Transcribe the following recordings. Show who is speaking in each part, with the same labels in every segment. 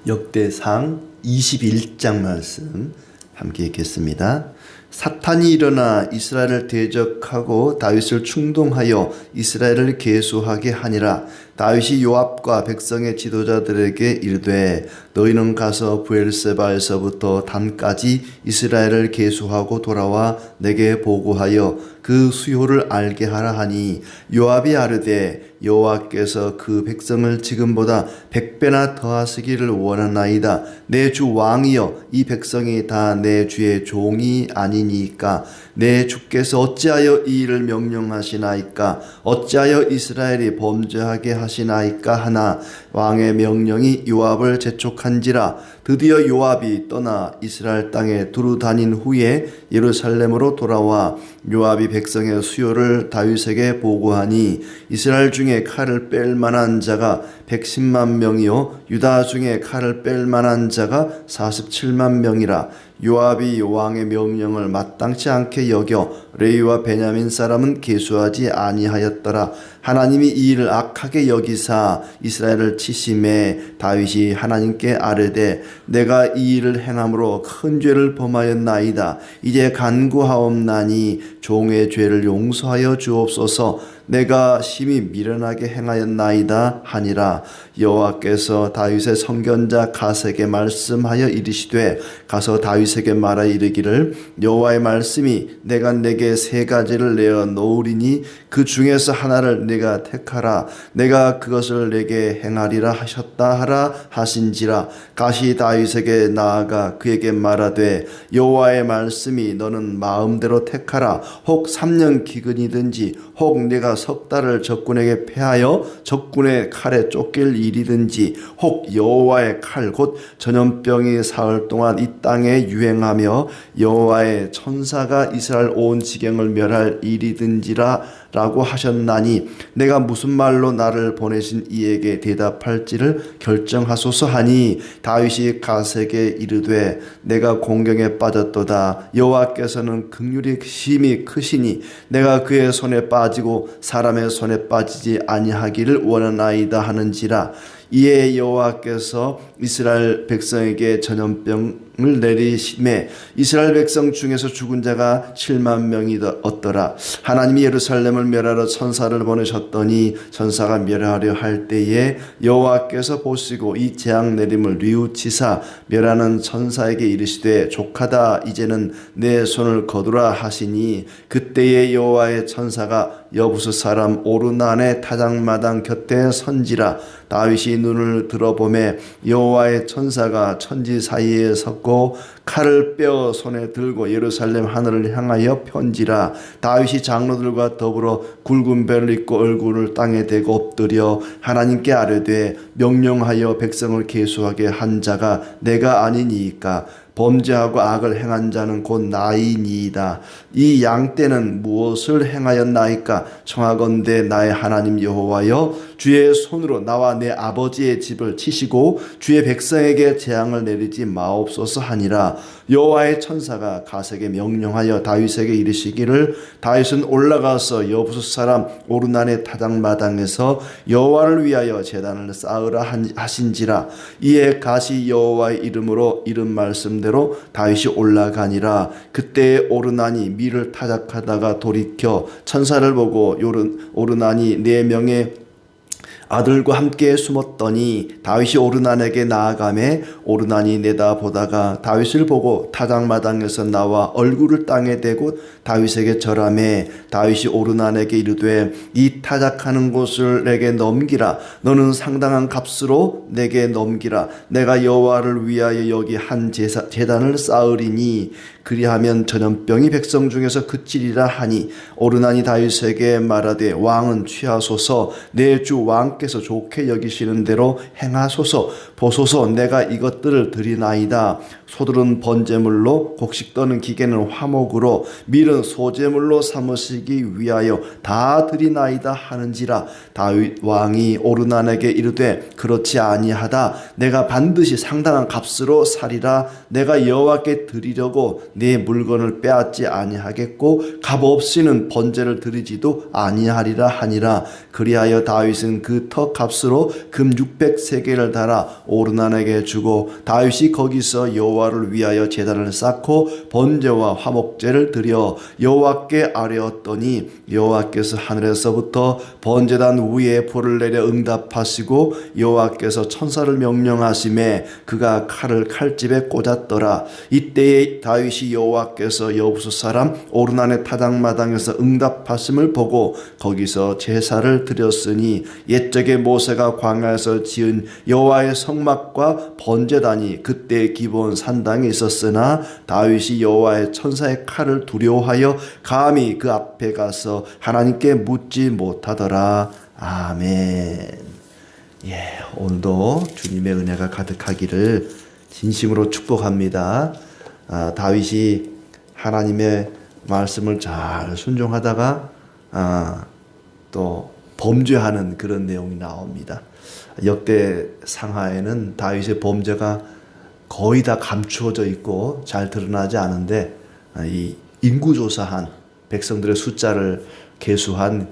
Speaker 1: 역대상 21장 말씀 함께 읽겠습니다. 사탄이 일어나 이스라엘을 대적하고 다윗을 충동하여 이스라엘을 계수하게 하니라. 다윗이 요압과 백성의 지도자들에게 이르되 너희는 가서 브엘세바에서부터 단까지 이스라엘을 계수하고 돌아와 내게 보고하여 그 수요를 알게 하라 하니 요압이 아뢰되 여호와께서 그 백성을 지금보다 100배나 더하시기를 원하나이다. 내 주 왕이여, 이 백성이 다 내 주의 종이 아니니까 내 주께서 어찌하여 이 일을 명령하시나이까? 어찌하여 이스라엘이 범죄하게 하시나이까 하나 왕의 명령이 요압을 재촉한지라. 드디어 요압이 떠나 이스라엘 땅에 두루 다닌 후에 예루살렘으로 돌아와 요압이 백성의 수요를 다윗에게 보고하니 이스라엘 중에 칼을 뺄 만한 자가 110만 명이요 유다 중에 칼을 뺄 만한 자가 47만 명이라. 요압이 왕의 명령을 마땅치 않게 여겨 레위와 베냐민 사람은 계수하지 아니하였더라. 하나님이 이 일을 악하게 여기사 이스라엘을 치심해 다윗이 하나님께 아뢰되 내가 이 일을 행함으로 큰 죄를 범하였나이다. 이제 간구하옵나니 종의 죄를 용서하여 주옵소서. 내가 심히 미련하게 행하였나이다 하니라. 여호와께서 다윗의 선견자 갓에게 말씀하여 이르시되 가서 다윗에게 말하 이르기를 여호와의 말씀이 내가 내게 세 가지를 내어 놓으리니 그 중에서 하나를 내가 택하라. 내가 그것을 내게 행하리라 하셨다 하라 하신지라. 갓이 다윗에게 나아가 그에게 말하되 여호와의 말씀이 너는 마음대로 택하라. 혹 3년 기근이든지 혹 내가 석 달을 적군에게 패하여 적군의 칼에 쫓길 일이든지 혹 여호와의 칼 곧 전염병이 사흘 동안 이 땅에 유행하며 여호와의 천사가 이스라엘 온 지경을 멸할 일이든지라 라고 하셨나니 내가 무슨 말로 나를 보내신 이에게 대답할지를 결정하소서 하니 다윗이 갓에게 이르되 내가 공경에 빠졌도다. 여호와께서는 긍휼이 심히 크시니 내가 그의 손에 빠지고 사람의 손에 빠지지 아니하기를 원하나이다 하는지라. 이에 여호와께서 이스라엘 백성에게 전염병을 내리심에 이스라엘 백성 중에서 죽은 자가 7만 명이었더라. 하나님이 예루살렘을 멸하러 천사를 보내셨더니 천사가 멸하려 할 때에 여호와께서 보시고 이 재앙 내림을 뉘우치사 멸하는 천사에게 이르시되 족하다. 이제는 내 손을 거두라 하시니 그때에 여호와의 천사가 여부스 사람 오르난의 타작마당 곁에 선지라. 다윗이 눈을 들어보매 여호와의 천사가 천지 사이에 섰고 칼을 빼어 손에 들고 예루살렘 하늘을 향하여 편지라. 다윗이 장로들과 더불어 굵은 배를 입고 얼굴을 땅에 대고 엎드려 하나님께 아뢰되 명령하여 백성을 계수하게 한 자가 내가 아니니이까? 범죄하고 악을 행한 자는 곧 나이니이다. 이 양떼는 무엇을 행하였나이까? 청하건대 나의 하나님 여호와여, 주의 손으로 나와 내 아버지의 집을 치시고 주의 백성에게 재앙을 내리지 마옵소서 하니라. 여호와의 천사가 갓에게 명령하여 다윗에게 이르시기를 다윗은 올라가서 여부스 사람 오르난의 타작마당에서 여호와를 위하여 제단을 쌓으라 하신지라. 이에 갓이 여호와의 이름으로 이른 말씀대로 다윗이 올라가니라. 그때 오르난이 밀을 타작하다가 돌이켜 천사를 보고 오르난이 4명의 아들과 함께 숨었더니 다윗이 오르난에게 나아가매 오르난이 내다보다가 다윗을 보고 타작마당에서 나와 얼굴을 땅에 대고 다윗에게 절하매 다윗이 오르난에게 이르되 이 타작하는 곳을 내게 넘기라. 너는 상당한 값으로 내게 넘기라. 내가 여호와를 위하여 여기 한 제단을 쌓으리니 그리하면 전염병이 백성 중에서 그치리라 하니 오르난이 다윗에게 말하되 왕은 취하소서. 내 주 왕께서 좋게 여기시는 대로 행하소서. 보소서, 내가 이것들을 드리나이다. 소들은 번제물로, 곡식 떠는 기계는 화목으로, 밀은 소제물로 삼으시기 위하여 다 드리나이다 하는지라. 다윗 왕이 오르난에게 이르되 그렇지 아니하다. 내가 반드시 상당한 값으로 사리라. 내가 여호와께 드리려고 네 물건을 빼앗지 아니하겠고 값 없이는 번제를 드리지도 아니하리라 하니라. 그리하여 다윗은 그 터 값으로 금 600세겔을 달아 오르난에게 주고 다윗이 거기서 여호와를 위하여 제단을 쌓고 번제와 화목제를 드려 여호와께 아뢰었더니 여호와께서 하늘에서부터 번제단 위에 불을 내려 응답하시고 여호와께서 천사를 명령하심에 그가 칼을 칼집에 꽂았더라. 이때에 다윗이 여호와께서 여부수 사람 오르난의 타작마당에서 응답하심을 보고 거기서 제사를 드렸으니 옛적에 모세가 광야에서 지은 여호와의 성막과 번제단이 그때 기본 산당에 있었으나 다윗이 여호와의 천사의 칼을 두려워하여 감히 그 앞에 가서 하나님께 묻지 못하더라. 아멘. 오늘도 주님의 은혜가 가득하기를 진심으로 축복합니다. 다윗이 하나님의 말씀을 잘 순종하다가 또 범죄하는 그런 내용이 나옵니다. 역대 상하에는 다윗의 범죄가 거의 다 감추어져 있고 잘 드러나지 않은데 이 인구조사한 백성들의 숫자를 계수한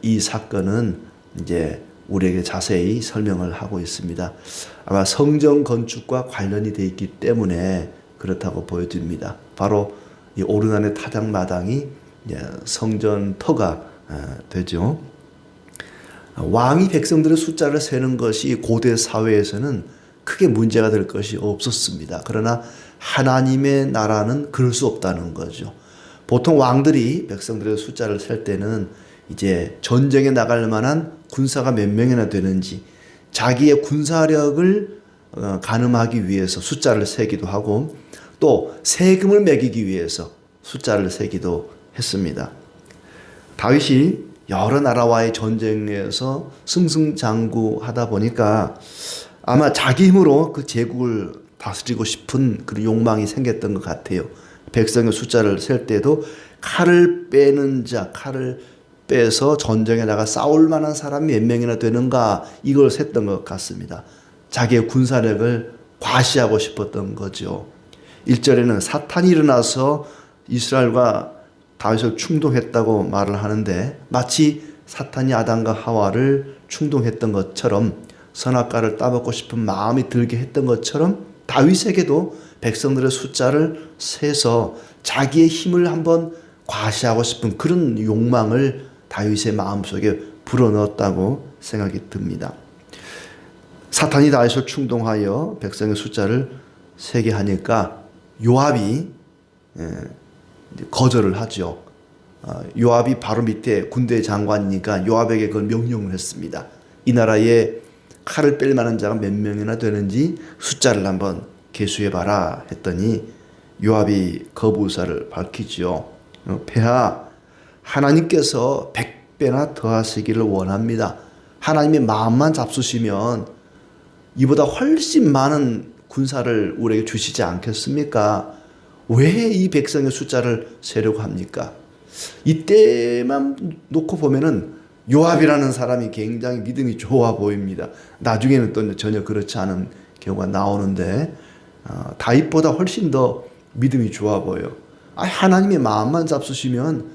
Speaker 1: 이 사건은 이제 우리에게 자세히 설명을 하고 있습니다. 아마 성전 건축과 관련이 되어 있기 때문에 그렇다고 보여집니다. 바로 이 오르난의 타작마당이 성전 터가 되죠. 왕이 백성들의 숫자를 세는 것이 고대 사회에서는 크게 문제가 될 것이 없었습니다. 그러나 하나님의 나라는 그럴 수 없다는 거죠. 보통 왕들이 백성들의 숫자를 셀 때는 이제 전쟁에 나갈 만한 군사가 몇 명이나 되는지 자기의 군사력을 가늠하기 위해서 숫자를 세기도 하고 또 세금을 매기기 위해서 숫자를 세기도 했습니다. 다윗이 여러 나라와의 전쟁에서 승승장구하다 보니까 아마 자기 힘으로 그 제국을 다스리고 싶은 그런 욕망이 생겼던 것 같아요. 백성의 숫자를 셀 때도 칼을 빼는 자, 칼을 빼서 전쟁에 나가 싸울 만한 사람이 몇 명이나 되는가 이걸 셌던 것 같습니다. 자기의 군사력을 과시하고 싶었던 거죠. 1절에는 사탄이 일어나서 이스라엘과 다윗을 충동했다고 말을 하는데 마치 사탄이 아담과 하와를 충동했던 것처럼 선악과를 따먹고 싶은 마음이 들게 했던 것처럼 다윗에게도 백성들의 숫자를 세서 자기의 힘을 한번 과시하고 싶은 그런 욕망을 다윗의 마음속에 불어넣었다고 생각이 듭니다. 사탄이 다윗을 충동하여 백성의 숫자를 세게 하니까 요압이 거절을 하죠. 요압이 바로 밑에 군대 장관이니까 요압에게 그걸 명령을 했습니다. 이 나라에 칼을 뺄 만한 자가 몇 명이나 되는지 숫자를 한번 계수해봐라 했더니 요압이 거부 의사를 밝히죠. 폐하, 하나님께서 100배나 더하시기를 원합니다. 하나님의 마음만 잡수시면 이보다 훨씬 많은 군사를 우리에게 주시지 않겠습니까? 왜 이 백성의 숫자를 세려고 합니까? 이때만 놓고 보면은 요압이라는 사람이 굉장히 믿음이 좋아 보입니다. 나중에는 또 전혀 그렇지 않은 경우가 나오는데 다윗보다 훨씬 더 믿음이 좋아 보여요. 하나님의 마음만 잡수시면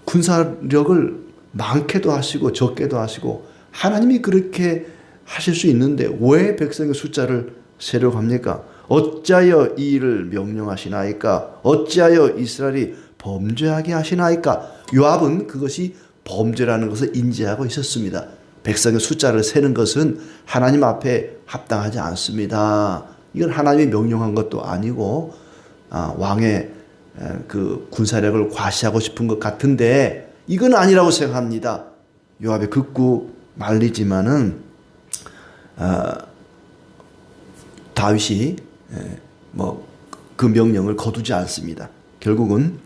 Speaker 1: 군사력을 많게도 하시고 적게도 하시고 하나님이 그렇게 하실 수 있는데 왜 백성의 숫자를 세려고 합니까? 어찌하여 이 일을 명령하시나이까? 어찌하여 이스라엘이 범죄하게 하시나이까? 요압은 그것이 범죄라는 것을 인지하고 있었습니다. 백성의 숫자를 세는 것은 하나님 앞에 합당하지 않습니다. 이건 하나님이 명령한 것도 아니고 왕의 그 군사력을 과시하고 싶은 것 같은데 이건 아니라고 생각합니다. 요압이 극구 말리지만은 다윗이 그 명령을 거두지 않습니다. 결국은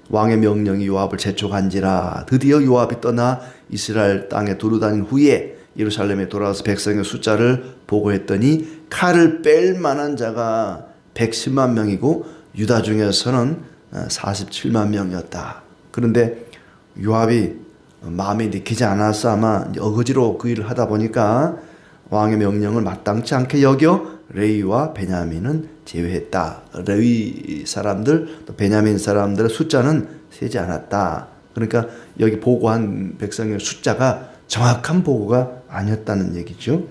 Speaker 1: 왕의 명령이 요압을 재촉한지라 드디어 요압이 떠나 이스라엘 땅에 두루다닌 후에 예루살렘에 돌아와서 백성의 숫자를 보고했더니 칼을 뺄 만한 자가 110만 명이고 유다 중에서는 47만 명이었다. 그런데 요압이 마음에 내키지 않아서 아마 어거지로 그 일을 하다 보니까 왕의 명령을 마땅치 않게 여겨 레위와 베냐민은 제외했다. 레위 사람들 또 베냐민 사람들의 숫자는 세지 않았다. 그러니까 여기 보고한 백성의 숫자가 정확한 보고가 아니었다는 얘기죠.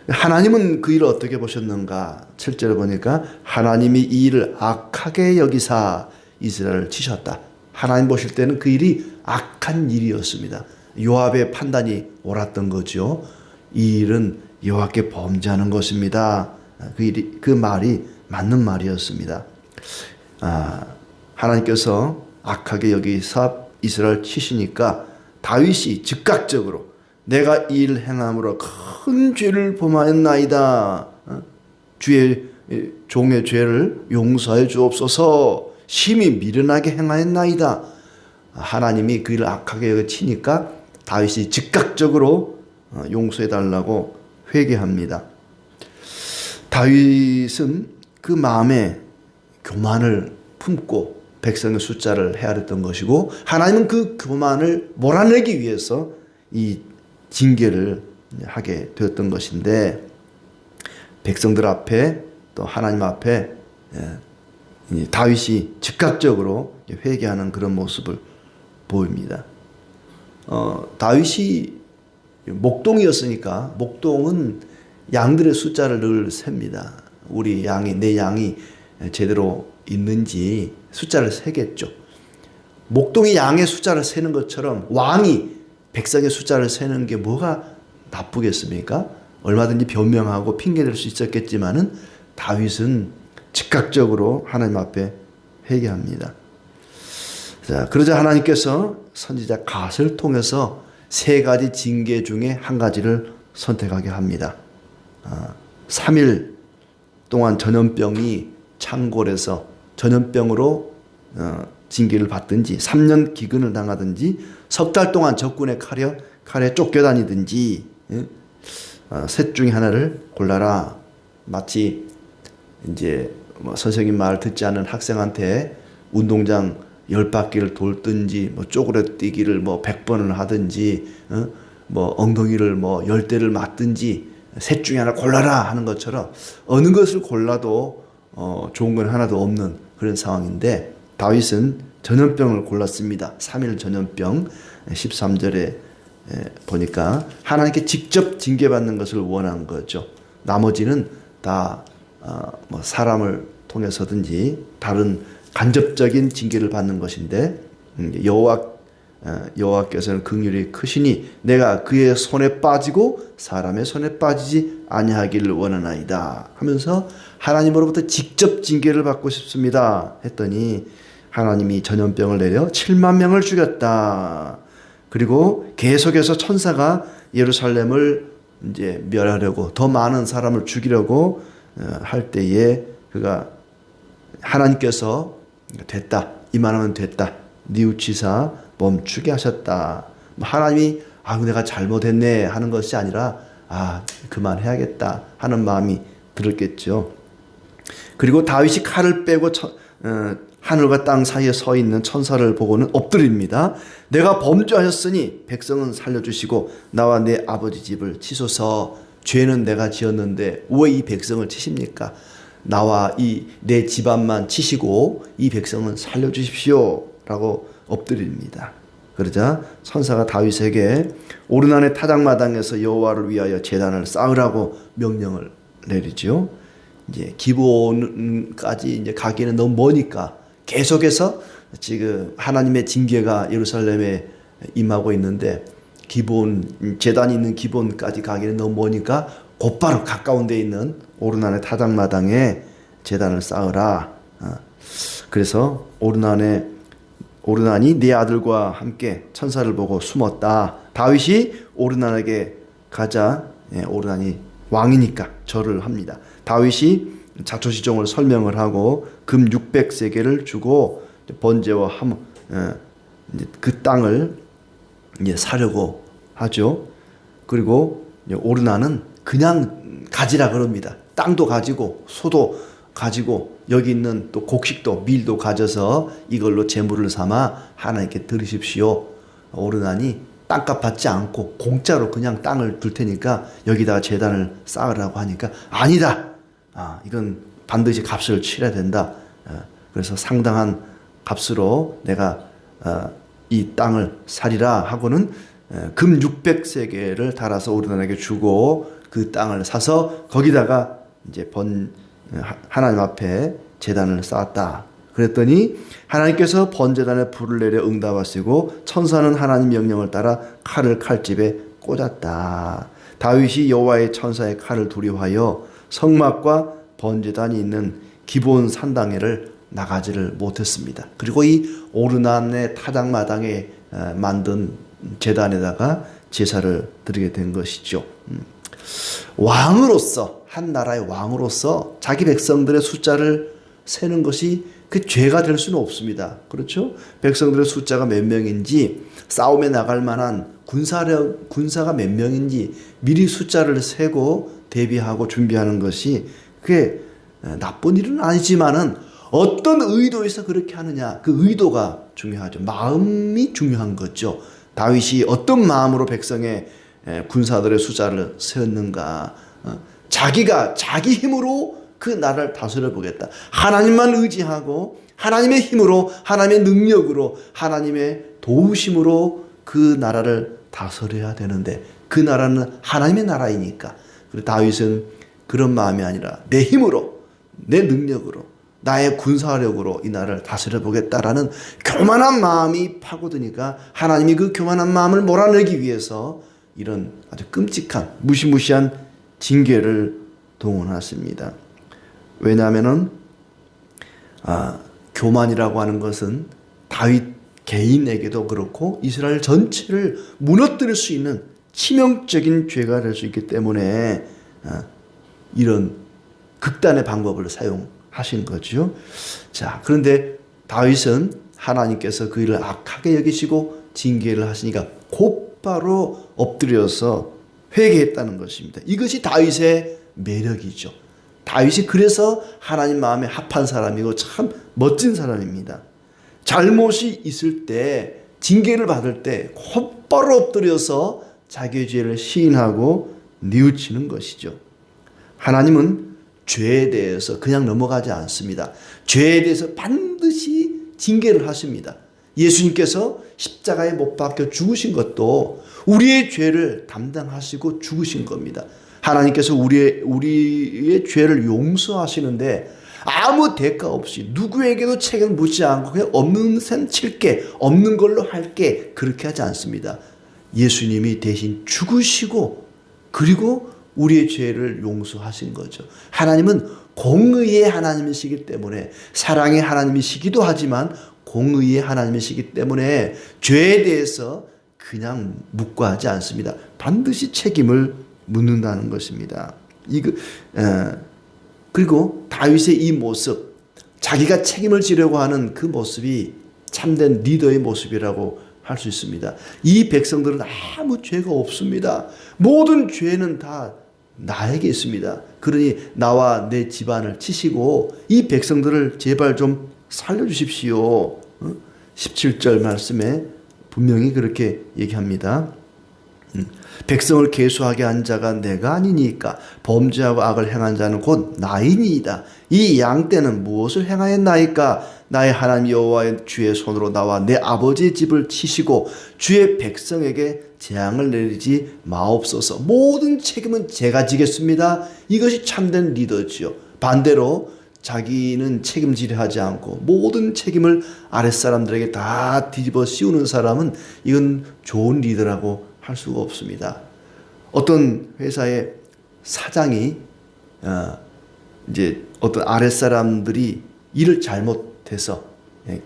Speaker 1: 하나님은 그 일을 어떻게 보셨는가? 7절에 보니까 하나님이 이 일을 악하게 여기사 이스라엘을 치셨다. 하나님 보실 때는 그 일이 악한 일이었습니다. 요압의 판단이 옳았던 거죠. 이 일은 여호와께 범죄하는 것입니다. 그 말이 맞는 말이었습니다. 하나님께서 악하게 여기사 이스라엘 치시니까 다윗이 즉각적으로 내가 이 일을 행함으로 큰 죄를 범하였나이다. 종의 죄를 용서해 주옵소서. 심히 미련하게 행하였나이다. 하나님이 그 일을 악하게 여겨 치니까 다윗이 즉각적으로 용서해 달라고 회개합니다. 다윗은 그 마음에 교만을 품고 백성의 숫자를 헤아렸던 것이고 하나님은 그 교만을 몰아내기 위해서 이 징계를 하게 되었던 것인데 백성들 앞에 또 하나님 앞에 다윗이 즉각적으로 회개하는 그런 모습을 보입니다. 다윗이 목동이었으니까 목동은 양들의 숫자를 늘 셉니다. 우리 양이 내 양이 제대로 있는지 숫자를 세겠죠. 목동이 양의 숫자를 세는 것처럼 왕이 백성의 숫자를 세는 게 뭐가 나쁘겠습니까? 얼마든지 변명하고 핑계댈 수 있었겠지만은 다윗은 즉각적으로 하나님 앞에 회개합니다. 자, 그러자 하나님께서 선지자 갓을 통해서 세 가지 징계 중에 한 가지를 선택하게 합니다. 3일 동안 전염병이 창궐해서 전염병으로 징계를 받든지 3년 기근을 당하든지 석 달 동안 적군의 칼에 쫓겨다니든지 셋 중에 하나를 골라라. 마치 이제 선생님 말 듣지 않는 학생한테 운동장 10바퀴를 돌든지 쪼그려뛰기를 100번을 하든지 엉덩이를 10대를 맞든지 셋 중에 하나 골라라 하는 것처럼 어느 것을 골라도 좋은 건 하나도 없는 그런 상황인데 다윗은 전염병을 골랐습니다. 3일 전염병 13절에 보니까 하나님께 직접 징계받는 것을 원한 거죠. 나머지는 다 사람을 통해서든지 다른 간접적인 징계를 받는 것인데 여호와께서는 긍휼이 크시니 내가 그의 손에 빠지고 사람의 손에 빠지지 아니하기를 원하나이다 하면서 하나님으로부터 직접 징계를 받고 싶습니다 했더니 하나님이 전염병을 내려 7만 명을 죽였다. 그리고 계속해서 천사가 예루살렘을 이제 멸하려고 더 많은 사람을 죽이려고 할 때에 그가 하나님께서 됐다. 이만하면 됐다. 뉘우치사 멈추게 하셨다. 하나님이 내가 잘못했네 하는 것이 아니라 그만해야겠다 하는 마음이 들었겠죠. 그리고 다윗이 칼을 빼고 하늘과 땅 사이에 서 있는 천사를 보고는 엎드립니다. 내가 범죄하였으니 백성은 살려주시고 나와 내 아버지 집을 치소서. 죄는 내가 지었는데 왜 이 백성을 치십니까? 나와 내 집안만 치시고 이 백성은 살려주십시오 라고 엎드립니다. 그러자 천사가 다윗에게 오르난의 타작마당에서 여호와를 위하여 제단을 쌓으라고 명령을 내리죠. 이제 기브온까지 이제 가기는 너무 머니까 계속해서 지금 하나님의 징계가 예루살렘에 임하고 있는데 기브온 제단이 있는 기브온까지 가기는 너무 머니까 곧바로 가까운 데 있는 오르난의 타작마당에 제단을 쌓으라. 그래서 오르난이 네 아들과 함께 천사를 보고 숨었다. 다윗이 오르난에게 가자. 오르난이 왕이니까 절을 합니다. 다윗이 자초지종을 설명을 하고 금 600세겔을 주고 번제와 그 땅을 이제 사려고 하죠. 그리고 오르난은 그냥 가지라 그럽니다. 땅도 가지고 소도 가지고 여기 있는 또 곡식도 밀도 가져서 이걸로 제물을 삼아 하나님께 드리십시오. 오르나니 땅값 받지 않고 공짜로 그냥 땅을 둘 테니까 여기다가 제단을 쌓으라고 하니까 아니다. 이건 반드시 값을 치러야 된다. 그래서 상당한 값으로 내가 이 땅을 사리라 하고는 금 600세겔을 달아서 오르나에게 주고 그 땅을 사서 거기다가 이제 하나님 앞에 제단을 쌓았다. 그랬더니 하나님께서 번제단에 불을 내려 응답하시고 천사는 하나님 명령을 따라 칼을 칼집에 꽂았다. 다윗이 여호와의 천사의 칼을 두려워하여 성막과 번제단이 있는 기본 산당에를 나가지를 못했습니다. 그리고 이 오르난의 타작마당에 만든 제단에다가 제사를 드리게 된 것이죠. 왕으로서, 한 나라의 왕으로서 자기 백성들의 숫자를 세는 것이 그 죄가 될 수는 없습니다. 그렇죠? 백성들의 숫자가 몇 명인지, 싸움에 나갈 만한 군사가 몇 명인지 미리 숫자를 세고 대비하고 준비하는 것이 그게 나쁜 일은 아니지만은 어떤 의도에서 그렇게 하느냐, 그 의도가 중요하죠. 마음이 중요한 거죠. 다윗이 어떤 마음으로 백성의 군사들의 숫자를 세웠는가. 자기가 자기 힘으로 그 나라를 다스려 보겠다. 하나님만 의지하고 하나님의 힘으로, 하나님의 능력으로, 하나님의 도우심으로 그 나라를 다스려야 되는데 그 나라는 하나님의 나라이니까. 그리고 다윗은 그런 마음이 아니라 내 힘으로, 내 능력으로, 나의 군사력으로 이 나라를 다스려 보겠다라는 교만한 마음이 파고드니까 하나님이 그 교만한 마음을 몰아내기 위해서 이런 아주 끔찍한 무시무시한 징계를 동원하십니다. 왜냐하면은 교만이라고 하는 것은 다윗 개인에게도 그렇고 이스라엘 전체를 무너뜨릴 수 있는 치명적인 죄가 될 수 있기 때문에 이런 극단의 방법을 사용하신 거죠. 자, 그런데 다윗은 하나님께서 그 일을 악하게 여기시고 징계를 하시니까 곧바로 엎드려서 회개했다는 것입니다. 이것이 다윗의 매력이죠. 다윗이 그래서 하나님 마음에 합한 사람이고 참 멋진 사람입니다. 잘못이 있을 때, 징계를 받을 때 곧바로 엎드려서 자기의 죄를 시인하고 뉘우치는 것이죠. 하나님은 죄에 대해서 그냥 넘어가지 않습니다. 죄에 대해서 반드시 징계를 하십니다. 예수님께서 십자가에 못 박혀 죽으신 것도 우리의 죄를 담당하시고 죽으신 겁니다. 하나님께서 우리의 죄를 용서하시는데 아무 대가 없이 누구에게도 책임을 묻지 않고 그냥 없는 셈 칠게, 없는 걸로 할게, 그렇게 하지 않습니다. 예수님이 대신 죽으시고 그리고 우리의 죄를 용서하신 거죠. 하나님은 공의의 하나님이시기 때문에, 사랑의 하나님이시기도 하지만 공의의 하나님이시기 때문에 죄에 대해서 그냥 묵과하지 않습니다. 반드시 책임을 묻는다는 것입니다. 그리고 다윗의 이 모습, 자기가 책임을 지려고 하는 그 모습이 참된 리더의 모습이라고 할 수 있습니다. 이 백성들은 아무 죄가 없습니다. 모든 죄는 다 나에게 있습니다. 그러니 나와 내 집안을 치시고 이 백성들을 제발 좀 살려주십시오. 17절 말씀에 분명히 그렇게 얘기합니다. 백성을 계수하게 한 자가 내가 아니니까 범죄하고 악을 행한 자는 곧 나이니이다. 이 양떼는 무엇을 행하였나이까? 나의 하나님 여호와의 주의 손으로 나와 내 아버지의 집을 치시고 주의 백성에게 재앙을 내리지 마옵소서. 모든 책임은 제가 지겠습니다. 이것이 참된 리더지요. 반대로 자기는 책임지려 하지 않고 모든 책임을 아랫사람들에게 다 뒤집어 씌우는 사람은 이건 좋은 리더라고 할 수가 없습니다. 어떤 회사의 사장이 이제 어떤 아랫사람들이 일을 잘못해서,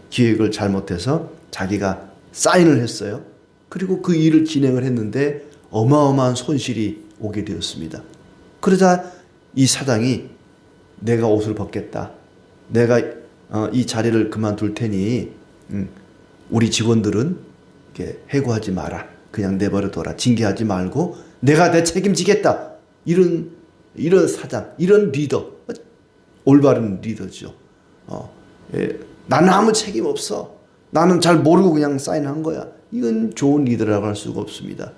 Speaker 1: 기획을 잘못해서 자기가 사인을 했어요. 그리고 그 일을 진행을 했는데 어마어마한 손실이 오게 되었습니다. 그러자 이 사장이 내가 옷을 벗겠다. 내가 이 자리를 그만둘 테니 우리 직원들은 이렇게 해고하지 마라. 그냥 내버려둬라. 징계하지 말고 내가 내 책임지겠다. 이런 사장, 이런 리더 올바른 리더죠. 나는 아무 책임 없어. 나는 잘 모르고 그냥 사인한 거야. 이건 좋은 리더라고 할 수가 없습니다.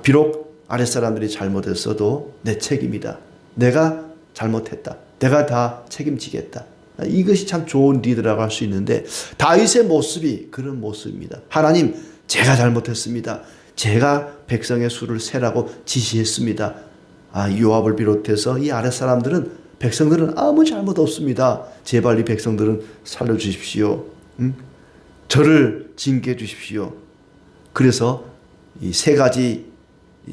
Speaker 1: 비록 아랫사람들이 잘못했어도 내 책임이다. 내가 잘못했다. 내가 다 책임지겠다. 이것이 참 좋은 리더라고 할 수 있는데 다윗의 모습이 그런 모습입니다. 하나님, 제가 잘못했습니다. 제가 백성의 수를 세라고 지시했습니다. 요압을 비롯해서 이 아랫사람들은, 백성들은 아무 잘못 없습니다. 제발 이 백성들은 살려주십시오. 저를 징계해 주십시오. 그래서 이 세 가지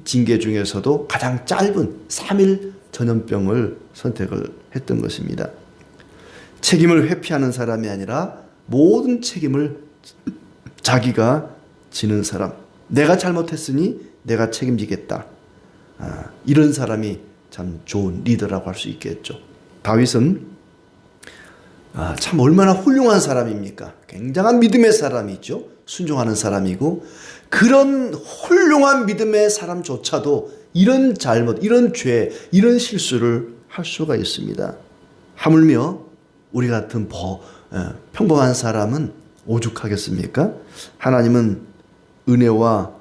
Speaker 1: 징계 중에서도 가장 짧은 3일 전염병을 선택을 했던 것입니다. 책임을 회피하는 사람이 아니라 모든 책임을 자기가 지는 사람. 내가 잘못했으니 내가 책임지겠다. 이런 사람이 참 좋은 리더라고 할 수 있겠죠. 다윗은 참 얼마나 훌륭한 사람입니까? 굉장한 믿음의 사람이죠. 순종하는 사람이고, 그런 훌륭한 믿음의 사람조차도 이런 잘못, 이런 죄, 이런 실수를 할 수가 있습니다. 하물며 우리 같은 평범한 사람은 오죽하겠습니까? 하나님은 은혜와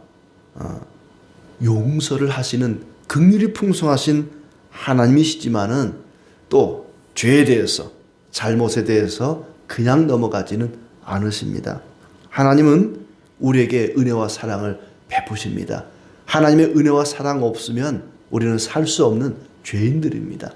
Speaker 1: 용서를 하시는 긍휼이 풍성하신 하나님이시지만은 또 죄에 대해서, 잘못에 대해서 그냥 넘어가지는 않으십니다. 하나님은 우리에게 은혜와 사랑을 베푸십니다. 하나님의 은혜와 사랑 없으면 우리는 살 수 없는 죄인들입니다.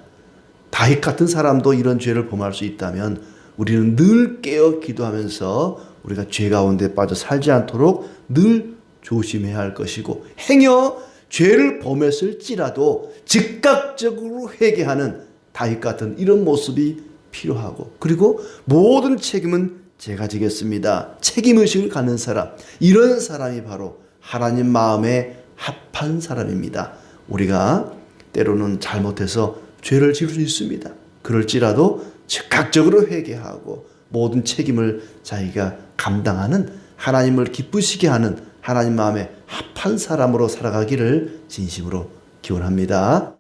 Speaker 1: 다윗 같은 사람도 이런 죄를 범할 수 있다면 우리는 늘 깨어 기도하면서 우리가 죄 가운데 빠져 살지 않도록 늘 조심해야 할 것이고, 행여 죄를 범했을지라도 즉각적으로 회개하는 다윗 같은 이런 모습이 필요하고, 그리고 모든 책임은 제가 지겠습니다. 책임의식을 갖는 사람, 이런 사람이 바로 하나님 마음에 합한 사람입니다. 우리가 때로는 잘못해서 죄를 지을 수 있습니다. 그럴지라도 즉각적으로 회개하고 모든 책임을 자기가 감당하는, 하나님을 기쁘시게 하는 하나님 마음에 합한 사람으로 살아가기를 진심으로 기원합니다.